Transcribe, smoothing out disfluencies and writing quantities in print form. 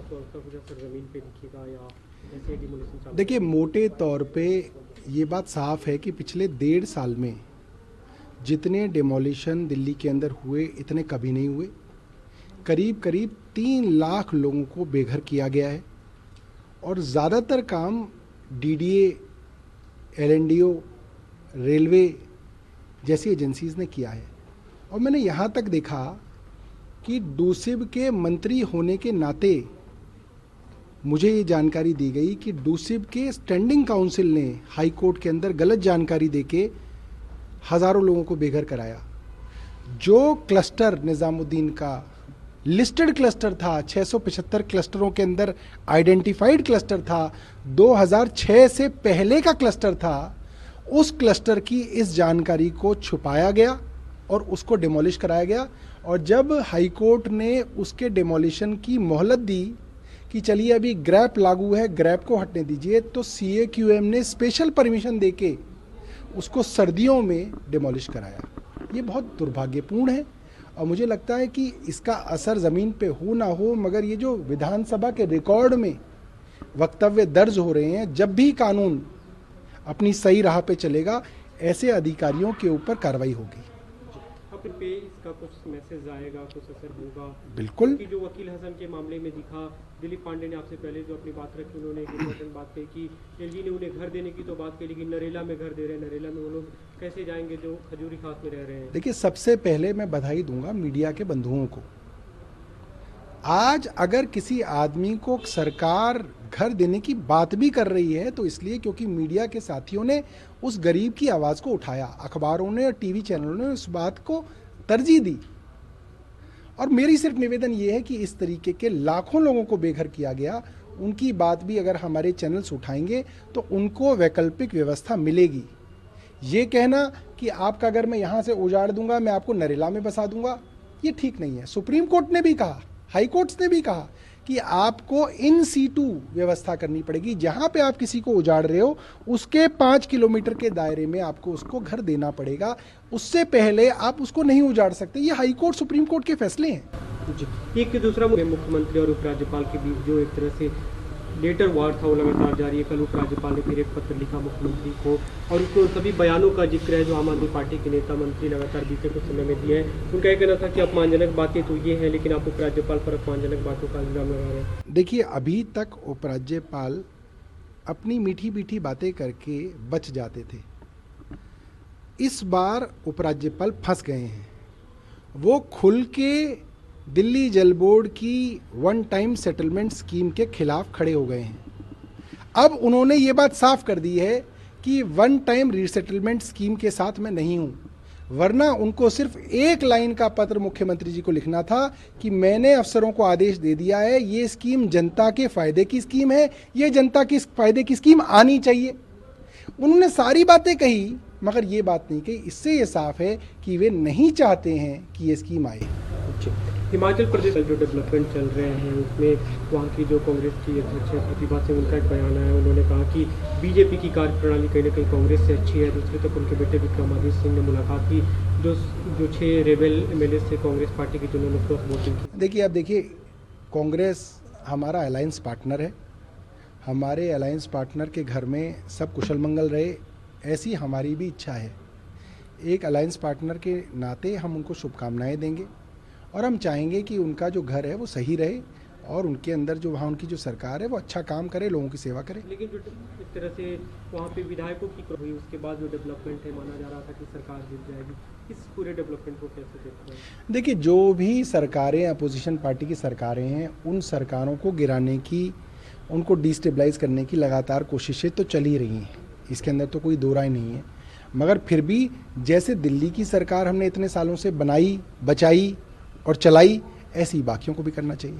सरजमीन पे दिखेगा या ऐसे डिमोलिशन चालू? देखिए, मोटे तौर पे ये बात साफ है कि पिछले 1.5 साल में जितने डिमोलिशन दिल्ली के अंदर हुए इतने कभी नहीं हुए। करीब करीब 3 लाख लोगों को बेघर किया गया है और ज़्यादातर काम डीडीए, एलएनडीओ, रेलवे जैसी एजेंसीज ने किया है। और मैंने यहाँ तक देखा कि डूसिब के मंत्री होने के नाते मुझे ये जानकारी दी गई कि डूसिब के स्टैंडिंग काउंसिल ने हाई कोर्ट के अंदर गलत जानकारी देके हज़ारों लोगों को बेघर कराया। जो क्लस्टर निज़ामुद्दीन का लिस्टेड क्लस्टर था, 675 क्लस्टरों के अंदर आइडेंटिफाइड क्लस्टर था, 2006 से पहले का क्लस्टर था, उस क्लस्टर की इस जानकारी को छुपाया गया और उसको डिमोलिश कराया गया। और जब हाई कोर्ट ने उसके डिमोलिशन की मोहलत दी कि चलिए अभी ग्रैप लागू है, ग्रैप को हटने दीजिए, तो CAQM ने स्पेशल परमिशन देके उसको सर्दियों में डिमोलिश कराया। ये बहुत दुर्भाग्यपूर्ण है और मुझे लगता है कि इसका असर ज़मीन पे हो ना हो, मगर ये जो विधानसभा के रिकॉर्ड में वक्तव्य दर्ज हो रहे हैं, जब भी कानून अपनी सही राह पे चलेगा ऐसे अधिकारियों के ऊपर कार्रवाई होगी। अब इन पे इसका कुछ मैसेज आएगा, कुछ असर होगा? बिल्कुल। कि जो वकील हसन के मामले में दिखा, दिलीप पांडे ने आपसे पहले जो अपनी बात रखी, उन्होंने एक इम्पोर्टेंट बात कही कि एलजी ने उन्हें घर देने की तो बात कही, लेकिन नरेला में घर दे रहे हैं। नरेला में वो लोग कैसे जाएंगे जो खजूरी खास में रह रहे हैं? देखिए, सबसे पहले मैं बधाई दूंगा मीडिया के बंधुओं को। आज अगर किसी आदमी को सरकार घर देने की बात भी कर रही है तो इसलिए क्योंकि मीडिया के साथियों ने उस गरीब की आवाज़ को उठाया, अखबारों ने और टीवी चैनलों ने उस बात को तरजीह दी। और मेरी सिर्फ निवेदन ये है कि इस तरीके के लाखों लोगों को बेघर किया गया, उनकी बात भी अगर हमारे चैनल्स उठाएंगे तो उनको वैकल्पिक व्यवस्था मिलेगी। ये कहना कि आपका घर मैं यहाँ से उजाड़ दूंगा, मैं आपको नरेला में बसा दूंगा, ये ठीक नहीं है। सुप्रीम कोर्ट ने भी कहा, हाई कोर्ट्स ने भी कहा कि आपको इन सीटू व्यवस्था करनी पड़ेगी। जहां पे आप किसी को उजाड़ रहे हो उसके 5 किलोमीटर के दायरे में आपको उसको घर देना पड़ेगा, उससे पहले आप उसको नहीं उजाड़ सकते। ये हाई कोर्ट, सुप्रीम कोर्ट के फैसले हैं। जी। एक दूसरा मुख्यमंत्री और उपराज्यपाल के बीच जो एक तरह से लेटर वार था वो लगातार जारी है। कल उपराज्यपाल ने फिर एक पत्र लिखा मुख्यमंत्री को और उसमें उन सभी बयानों का जिक्र है जो आम आदमी पार्टी के नेता मंत्री लगातार बीते कुछ समय में दिए हैं। उनका यह कहना था कि अपमानजनक बातें तो ये हैं, लेकिन आप उपराज्यपाल पर अपमानजनक बातों का इल्जाम लगा रहे हैं। देखिए, अभी तक उपराज्यपाल अपनी मीठी मीठी बातें करके बच जाते थे। इस बार उपराज्यपाल फंस गए हैं। वो खुल के दिल्ली जल बोर्ड की वन टाइम सेटलमेंट स्कीम के खिलाफ खड़े हो गए हैं। अब उन्होंने ये बात साफ कर दी है कि वन टाइम रीसेटलमेंट स्कीम के साथ मैं नहीं हूं, वरना उनको सिर्फ एक लाइन का पत्र मुख्यमंत्री जी को लिखना था कि मैंने अफसरों को आदेश दे दिया है, ये स्कीम जनता के फायदे की स्कीम है, ये जनता के फायदे की स्कीम आनी चाहिए। उन्होंने सारी बातें कही मगर ये बात नहीं कही। इससे ये साफ है कि वे नहीं चाहते हैं कि ये स्कीम आए। हिमाचल प्रदेश जो डेवलपमेंट चल रहे हैं उसमें वहाँ की जो कांग्रेस की अध्यक्ष है प्रतिभा सिंह, उनका एक बयान आया। उन्होंने कहा कि बीजेपी की कार्यप्रणाली कहीं ना कहीं कांग्रेस से अच्छी है। दूसरी तरफ उनके बेटे विक्रमादित्य सिंह ने मुलाकात की, जो 6 रेबेल MLA से कांग्रेस पार्टी की, जिन्होंने क्रॉस वोटिंग की। देखिए, अब देखिए, कांग्रेस हमारा अलायंस पार्टनर है। हमारे अलायंस पार्टनर के घर में सब कुशल मंगल रहे, ऐसी हमारी भी इच्छा है। एक अलायंस पार्टनर के नाते हम उनको शुभकामनाएं देंगे और हम चाहेंगे कि उनका जो घर है वो सही रहे और उनके अंदर जो वहाँ उनकी जो सरकार है वो अच्छा काम करे, लोगों की सेवा करे। लेकिन जो एक तरह से वहाँ पे विधायकों की हुई, उसके बाद जो डेवलपमेंट है, माना जा रहा था कि सरकार गिर जाएगी। इस पूरे डेवलपमेंट को कैसे देखते हैं? देखिए, जो भी सरकारें, अपोजिशन पार्टी की सरकारें हैं, उन सरकारों को गिराने की, उनको डिस्टेबलाइज करने की लगातार कोशिशें तो चल ही रही हैं, इसके अंदर तो कोई दो राय नहीं है। मगर फिर भी जैसे दिल्ली की सरकार हमने इतने सालों से बनाई, बचाई और चलाई, ऐसी बाकियों को भी करना चाहिए।